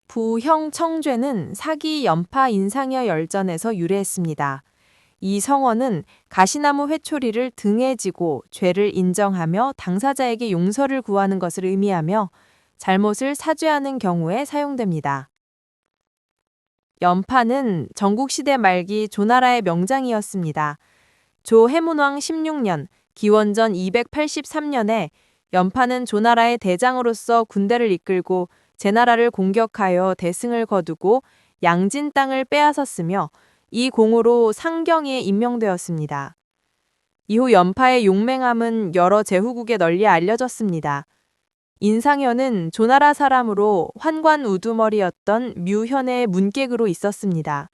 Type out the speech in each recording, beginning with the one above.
부형 청죄는 사기 연파 인상여 열전에서 유래했습니다. 이 성어는 가시나무 회초리를 등에 지고 죄를 인정하며 당사자에게 용서를 구하는 것을 의미하며 잘못을 사죄하는 경우에 사용됩니다. 연파는 전국시대 말기 조나라의 명장이었습니다. 조해문왕 16년, 기원전 283년에 연파는 조나라의 대장으로서 군대를 이끌고 제나라를 공격하여 대승을 거두고 양진 땅을 빼앗았으며 이 공으로 상경에 임명되었습니다. 이후 연파의 용맹함은 여러 제후국에 널리 알려졌습니다. 인상현은 조나라 사람으로 환관 우두머리였던 묘현의 문객으로 있었습니다.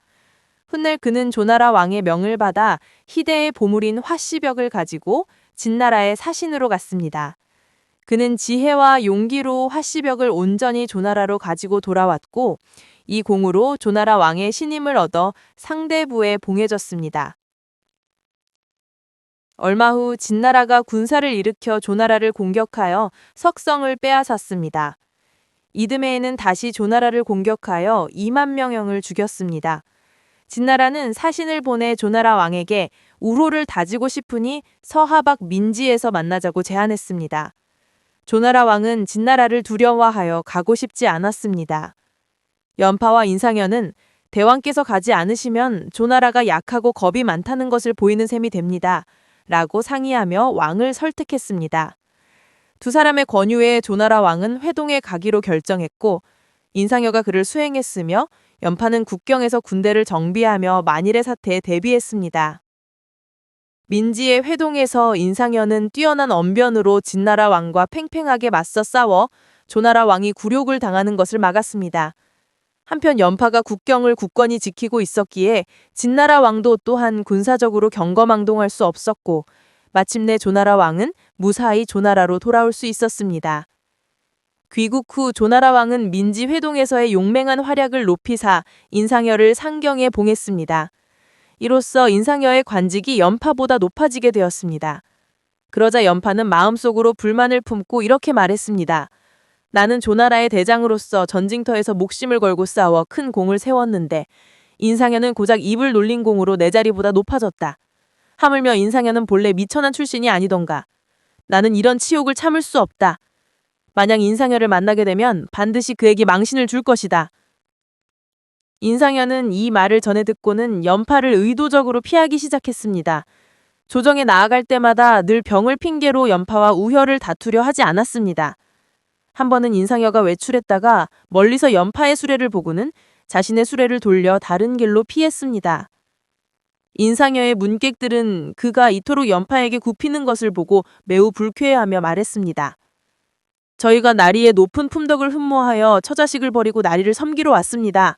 훗날 그는 조나라 왕의 명을 받아 희대의 보물인 화씨벽을 가지고 진나라의 사신으로 갔습니다. 그는 지혜와 용기로 화씨벽을 온전히 조나라로 가지고 돌아왔고 이 공으로 조나라 왕의 신임을 얻어 상대부에 봉해졌습니다. 얼마 후 진나라가 군사를 일으켜 조나라를 공격하여 석성을 빼앗았습니다. 이듬해에는 다시 조나라를 공격하여 2만 명형을 죽였습니다. 진나라는 사신을 보내 조나라 왕에게 우호를 다지고 싶으니 서하박 민지에서 만나자고 제안했습니다. 조나라 왕은 진나라를 두려워하여 가고 싶지 않았습니다. 연파와 인상현은 대왕께서 가지 않으시면 조나라가 약하고 겁이 많다는 것을 보이는 셈이 됩니다. 라고 상의하며 왕을 설득했습니다. 두 사람의 권유에 조나라 왕은 회동에 가기로 결정했고 인상여가 그를 수행했으며 연파는 국경에서 군대를 정비하며 만일의 사태에 대비했습니다. 민지의 회동에서 인상현은 뛰어난 언변으로 진나라 왕과 팽팽하게 맞서 싸워 조나라 왕이 굴욕을 당하는 것을 막았습니다. 한편 연파가 국경을 굳건히 지키고 있었기에 진나라 왕도 또한 군사적으로 경거망동할 수 없었고 마침내 조나라 왕은 무사히 조나라로 돌아올 수 있었습니다. 귀국 후 조나라 왕은 민지 회동에서의 용맹한 활약을 높이사 인상여를 상경에 봉했습니다. 이로써 인상여의 관직이 연파보다 높아지게 되었습니다. 그러자 연파는 마음속으로 불만을 품고 이렇게 말했습니다. 나는 조나라의 대장으로서 전징터에서 목심을 걸고 싸워 큰 공을 세웠는데 인상여는 고작 입을 놀린 공으로 내 자리보다 높아졌다. 하물며 인상여는 본래 미천한 출신이 아니던가. 나는 이런 치욕을 참을 수 없다. 만약 인상여를 만나게 되면 반드시 그에게 망신을 줄 것이다. 인상여는 이 말을 전해 듣고는 연파를 의도적으로 피하기 시작했습니다. 조정에 나아갈 때마다 늘 병을 핑계로 연파와 우혈을 다투려 하지 않았습니다. 한 번은 인상여가 외출했다가 멀리서 연파의 수레를 보고는 자신의 수레를 돌려 다른 길로 피했습니다. 인상여의 문객들은 그가 이토록 연파에게 굽히는 것을 보고 매우 불쾌해하며 말했습니다. 저희가 나리의 높은 품덕을 흠모하여 처자식을 버리고 나리를 섬기러 왔습니다.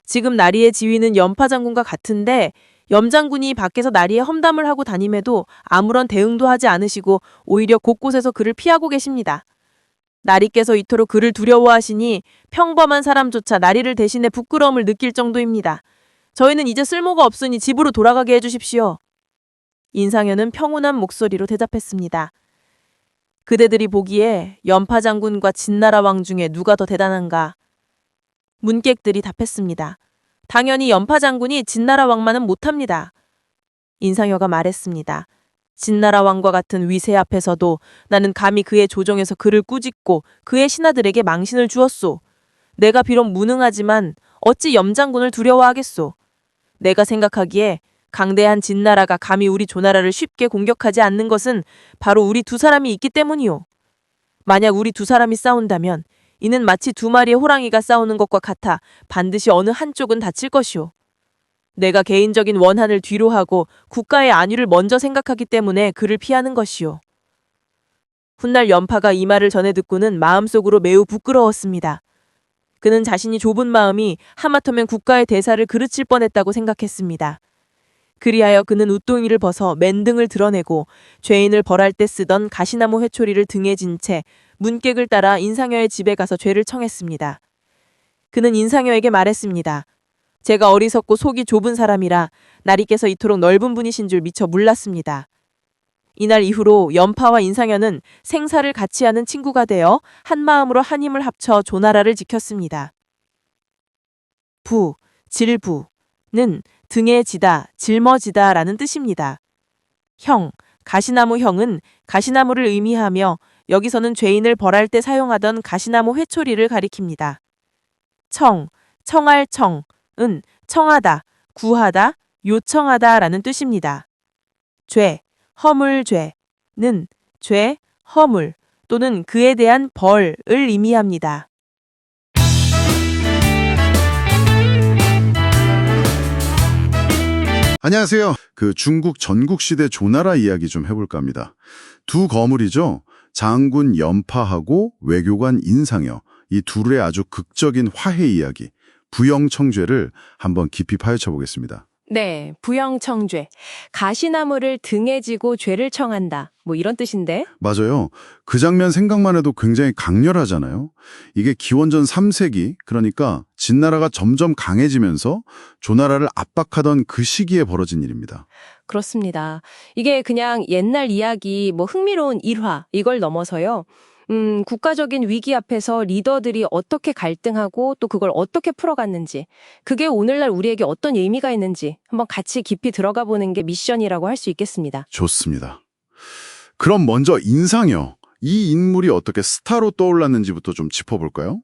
지금 나리의 지위는 연파 장군과 같은데 염장군이 밖에서 나리의 험담을 하고 다님에도 아무런 대응도 하지 않으시고 오히려 곳곳에서 그를 피하고 계십니다. 나리께서 이토록 그를 두려워하시니 평범한 사람조차 나리를 대신해 부끄러움을 느낄 정도입니다. 저희는 이제 쓸모가 없으니 집으로 돌아가게 해주십시오. 인상여는 평온한 목소리로 대답했습니다. 그대들이 보기에 연파 장군과 진나라 왕 중에 누가 더 대단한가? 문객들이 답했습니다. 당연히 연파 장군이 진나라 왕만은 못합니다. 인상여가 말했습니다. 진나라 왕과 같은 위세 앞에서도 나는 감히 그의 조정에서 그를 꾸짖고 그의 신하들에게 망신을 주었소. 내가 비록 무능하지만 어찌 염장군을 두려워하겠소. 내가 생각하기에 강대한 진나라가 감히 우리 조나라를 쉽게 공격하지 않는 것은 바로 우리 두 사람이 있기 때문이오. 만약 우리 두 사람이 싸운다면 이는 마치 두 마리의 호랑이가 싸우는 것과 같아 반드시 어느 한쪽은 다칠 것이오. 내가 개인적인 원한을 뒤로 하고 국가의 안위를 먼저 생각하기 때문에 그를 피하는 것이오. 훗날 연파가 이 말을 전해 듣고는 마음속으로 매우 부끄러웠습니다. 그는 자신이 좁은 마음이 하마터면 국가의 대사를 그르칠 뻔했다고 생각했습니다. 그리하여 그는 웃동이를 벗어 맨등을 드러내고 죄인을 벌할 때 쓰던 가시나무 회초리를 등에 진 채 문객을 따라 인상여의 집에 가서 죄를 청했습니다. 그는 인상여에게 말했습니다. 제가 어리석고 속이 좁은 사람이라 나리께서 이토록 넓은 분이신 줄 미처 몰랐습니다. 이날 이후로 연파와 인상여는 생사를 같이 하는 친구가 되어 한마음으로 한 힘을 합쳐 조나라를 지켰습니다. 부, 질부는 등에 지다, 짊어지다 라는 뜻입니다. 형, 가시나무 형은 가시나무를 의미하며 여기서는 죄인을 벌할 때 사용하던 가시나무 회초리를 가리킵니다. 청, 청할 청은 청하다, 구하다, 요청하다 라는 뜻입니다. 죄, 허물죄는 죄, 허물 또는 그에 대한 벌을 의미합니다. 안녕하세요. 중국 전국시대 조나라 이야기 좀 해볼까 합니다. 두 거물이죠. 장군 연파하고 외교관 인상여. 이 둘의 아주 극적인 화해 이야기, 부영청죄를 한번 깊이 파헤쳐 보겠습니다. 네, 부영청죄. 가시나무를 등에 지고 죄를 청한다. 뭐 이런 뜻인데? 맞아요. 그 장면 생각만 해도 굉장히 강렬하잖아요. 이게 기원전 3세기, 그러니까 진나라가 점점 강해지면서 조나라를 압박하던 그 시기에 벌어진 일입니다. 그렇습니다. 이게 그냥 옛날 이야기, 뭐 흥미로운 일화, 이걸 넘어서요. 국가적인 위기 앞에서 리더들이 어떻게 갈등하고 또 그걸 어떻게 풀어갔는지, 그게 오늘날 우리에게 어떤 의미가 있는지 한번 같이 깊이 들어가 보는 게 미션이라고 할 수 있겠습니다. 좋습니다. 그럼 먼저 인상여, 이 인물이 어떻게 스타로 떠올랐는지부터 좀 짚어볼까요?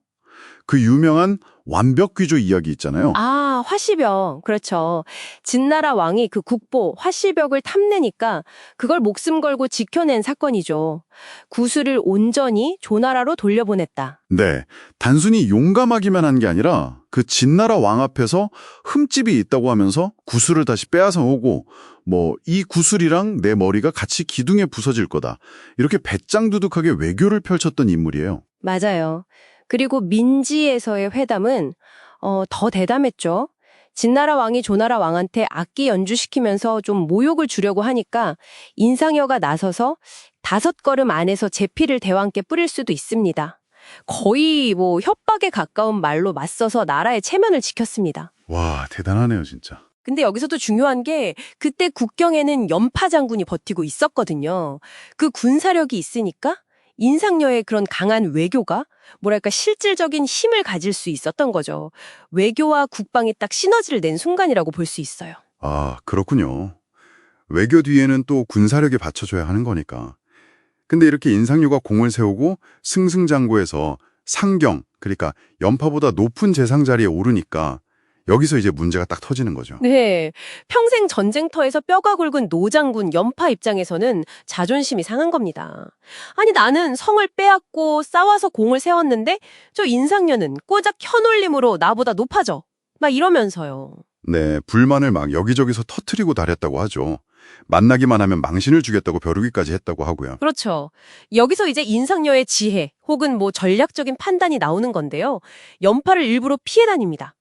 그 유명한 완벽귀조 이야기 있잖아요. 아, 화시벽. 그렇죠. 진나라 왕이 그 국보 화시벽을 탐내니까 그걸 목숨 걸고 지켜낸 사건이죠. 구슬을 온전히 조나라로 돌려보냈다. 네, 단순히 용감하기만 한 게 아니라 그 진나라 왕 앞에서 흠집이 있다고 하면서 구슬을 다시 빼앗아 오고 이 구슬이랑 내 머리가 같이 기둥에 부서질 거다. 이렇게 배짱두둑하게 외교를 펼쳤던 인물이에요. 맞아요. 그리고 민지에서의 회담은 더 대담했죠. 진나라 왕이 조나라 왕한테 악기 연주시키면서 좀 모욕을 주려고 하니까 인상여가 나서서 5걸음 안에서 제피를 대왕께 뿌릴 수도 있습니다. 거의 협박에 가까운 말로 맞서서 나라의 체면을 지켰습니다. 와, 대단하네요, 진짜. 근데 여기서도 중요한 게 그때 국경에는 연파 장군이 버티고 있었거든요. 그 군사력이 있으니까 인상여의 그런 강한 외교가 실질적인 힘을 가질 수 있었던 거죠. 외교와 국방이 딱 시너지를 낸 순간이라고 볼 수 있어요. 아, 그렇군요. 외교 뒤에는 또 군사력이 받쳐줘야 하는 거니까. 근데 이렇게 인상유가 공을 세우고 승승장구해서 상경, 그러니까 연파보다 높은 재상 자리에 오르니까 여기서 이제 문제가 딱 터지는 거죠. 네, 평생 전쟁터에서 뼈가 굵은 노장군 연파 입장에서는 자존심이 상한 겁니다. 아니 나는 성을 빼앗고 싸워서 공을 세웠는데 저 인상녀는 꼬작 현올림으로 나보다 높아져. 막 이러면서요. 네, 불만을 막 여기저기서 터트리고 다녔다고 하죠. 만나기만 하면 망신을 주겠다고 벼르기까지 했다고 하고요. 그렇죠. 여기서 이제 인상녀의 지혜 혹은 전략적인 판단이 나오는 건데요. 연파를 일부러 피해 다닙니다.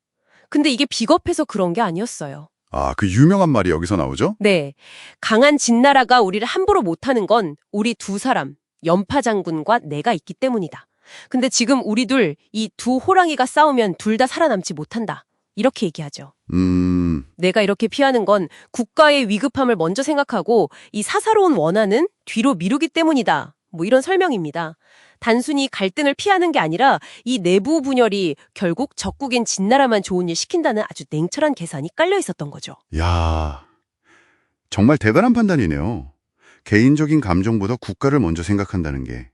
근데 이게 비겁해서 그런 게 아니었어요. 아, 그 유명한 말이 여기서 나오죠? 네. 강한 진나라가 우리를 함부로 못하는 건 우리 두 사람, 연파 장군과 내가 있기 때문이다. 근데 지금 우리 둘, 이 두 호랑이가 싸우면 둘 다 살아남지 못한다. 이렇게 얘기하죠. 내가 이렇게 피하는 건 국가의 위급함을 먼저 생각하고 이 사사로운 원한은 뒤로 미루기 때문이다. 이런 설명입니다. 단순히 갈등을 피하는 게 아니라 이 내부 분열이 결국 적국인 진나라만 좋은 일 시킨다는 아주 냉철한 계산이 깔려 있었던 거죠. 야, 정말 대단한 판단이네요. 개인적인 감정보다 국가를 먼저 생각한다는 게.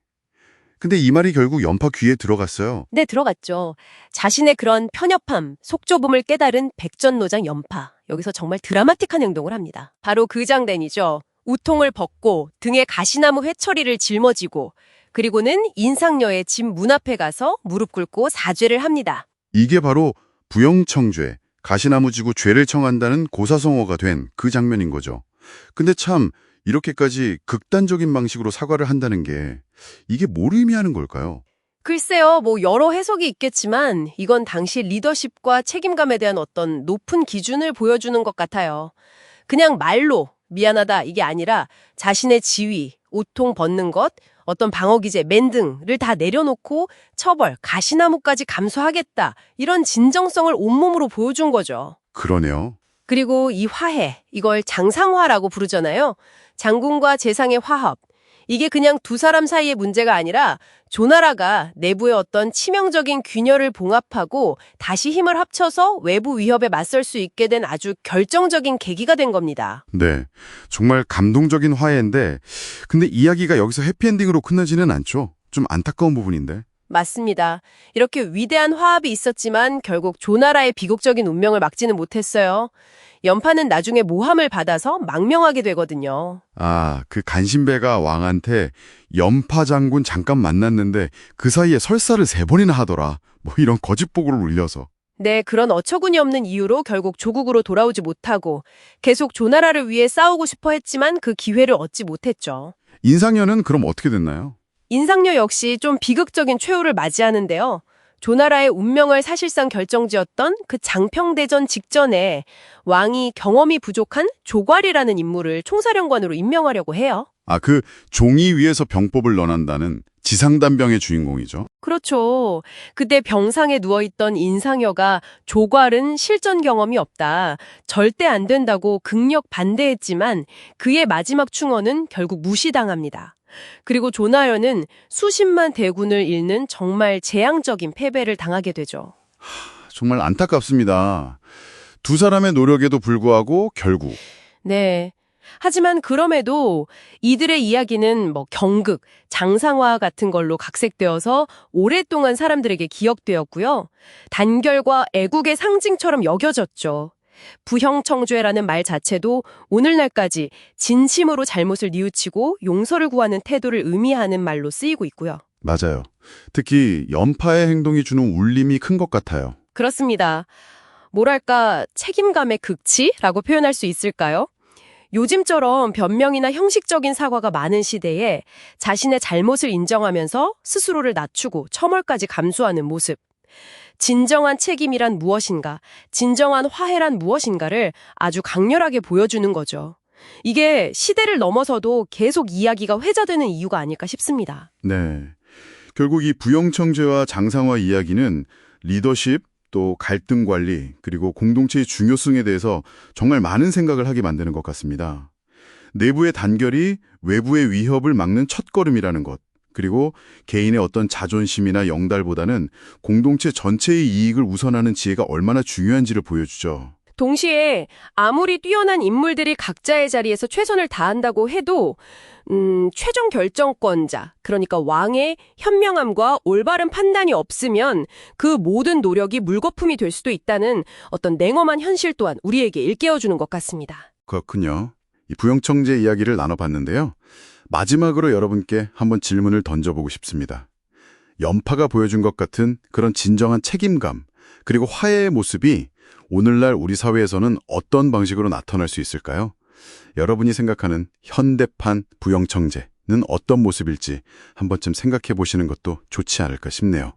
근데 이 말이 결국 연파 귀에 들어갔어요. 네, 들어갔죠. 자신의 그런 편협함, 속좁음을 깨달은 백전노장 연파. 여기서 정말 드라마틱한 행동을 합니다. 바로 그 장단이죠. 우통을 벗고 등에 가시나무 회초리를 짊어지고 그리고는 인상녀의 집 문 앞에 가서 무릎 꿇고 사죄를 합니다. 이게 바로 부영청죄, 가시나무 지고 죄를 청한다는 고사성어가 된 그 장면인 거죠. 근데 참 이렇게까지 극단적인 방식으로 사과를 한다는 게 이게 뭘 의미하는 걸까요? 글쎄요, 여러 해석이 있겠지만 이건 당시 리더십과 책임감에 대한 어떤 높은 기준을 보여주는 것 같아요. 그냥 말로 미안하다 이게 아니라 자신의 지위, 우통 벗는 것, 어떤 방어기제, 맨등을 다 내려놓고 처벌, 가시나무까지 감수하겠다. 이런 진정성을 온몸으로 보여준 거죠. 그러네요. 그리고 이 화해, 이걸 장상화라고 부르잖아요. 장군과 재상의 화합. 이게 그냥 두 사람 사이의 문제가 아니라 조나라가 내부의 어떤 치명적인 균열을 봉합하고 다시 힘을 합쳐서 외부 위협에 맞설 수 있게 된 아주 결정적인 계기가 된 겁니다. 네, 정말 감동적인 화해인데 근데 이야기가 여기서 해피엔딩으로 끝나지는 않죠. 좀 안타까운 부분인데. 맞습니다. 이렇게 위대한 화합이 있었지만 결국 조나라의 비극적인 운명을 막지는 못했어요. 연파는 나중에 모함을 받아서 망명하게 되거든요. 아, 그 간신배가 왕한테 연파 장군 잠깐 만났는데 그 사이에 설사를 3번이나 하더라. 뭐 이런 거짓보고를 울려서. 네, 그런 어처구니 없는 이유로 결국 조국으로 돌아오지 못하고 계속 조나라를 위해 싸우고 싶어 했지만 그 기회를 얻지 못했죠. 인상녀는 그럼 어떻게 됐나요? 인상녀 역시 좀 비극적인 최후를 맞이하는데요. 조나라의 운명을 사실상 결정지었던 그 장평대전 직전에 왕이 경험이 부족한 조괄이라는 인물을 총사령관으로 임명하려고 해요. 아, 그 종이 위에서 병법을 논한다는 지상단병의 주인공이죠. 그렇죠. 그때 병상에 누워있던 인상여가 조괄은 실전 경험이 없다. 절대 안 된다고 극력 반대했지만 그의 마지막 충언은 결국 무시당합니다. 그리고 조나여는 수십만 대군을 잃는 정말 재앙적인 패배를 당하게 되죠. 정말 안타깝습니다. 두 사람의 노력에도 불구하고 결국. 네. 하지만 그럼에도 이들의 이야기는 경극, 장상화 같은 걸로 각색되어서 오랫동안 사람들에게 기억되었고요. 단결과 애국의 상징처럼 여겨졌죠. 부형청죄라는 말 자체도 오늘날까지 진심으로 잘못을 뉘우치고 용서를 구하는 태도를 의미하는 말로 쓰이고 있고요. 맞아요. 특히 연파의 행동이 주는 울림이 큰 것 같아요. 그렇습니다. 뭐랄까 책임감의 극치라고 표현할 수 있을까요? 요즘처럼 변명이나 형식적인 사과가 많은 시대에 자신의 잘못을 인정하면서 스스로를 낮추고 처벌까지 감수하는 모습. 진정한 책임이란 무엇인가, 진정한 화해란 무엇인가를 아주 강렬하게 보여주는 거죠. 이게 시대를 넘어서도 계속 이야기가 회자되는 이유가 아닐까 싶습니다. 네. 결국 이 부영청죄와 장상화 이야기는 리더십, 또 갈등 관리, 그리고 공동체의 중요성에 대해서 정말 많은 생각을 하게 만드는 것 같습니다. 내부의 단결이 외부의 위협을 막는 첫걸음이라는 것, 그리고 개인의 어떤 자존심이나 영달보다는 공동체 전체의 이익을 우선하는 지혜가 얼마나 중요한지를 보여주죠. 동시에 아무리 뛰어난 인물들이 각자의 자리에서 최선을 다한다고 해도 최종 결정권자, 그러니까 왕의 현명함과 올바른 판단이 없으면 그 모든 노력이 물거품이 될 수도 있다는 어떤 냉엄한 현실 또한 우리에게 일깨워주는 것 같습니다. 그렇군요. 이 부영청제 이야기를 나눠봤는데요. 마지막으로 여러분께 한번 질문을 던져보고 싶습니다. 연파가 보여준 것 같은 그런 진정한 책임감, 그리고 화해의 모습이 오늘날 우리 사회에서는 어떤 방식으로 나타날 수 있을까요? 여러분이 생각하는 현대판 부영청제는 어떤 모습일지 한 번쯤 생각해 보시는 것도 좋지 않을까 싶네요.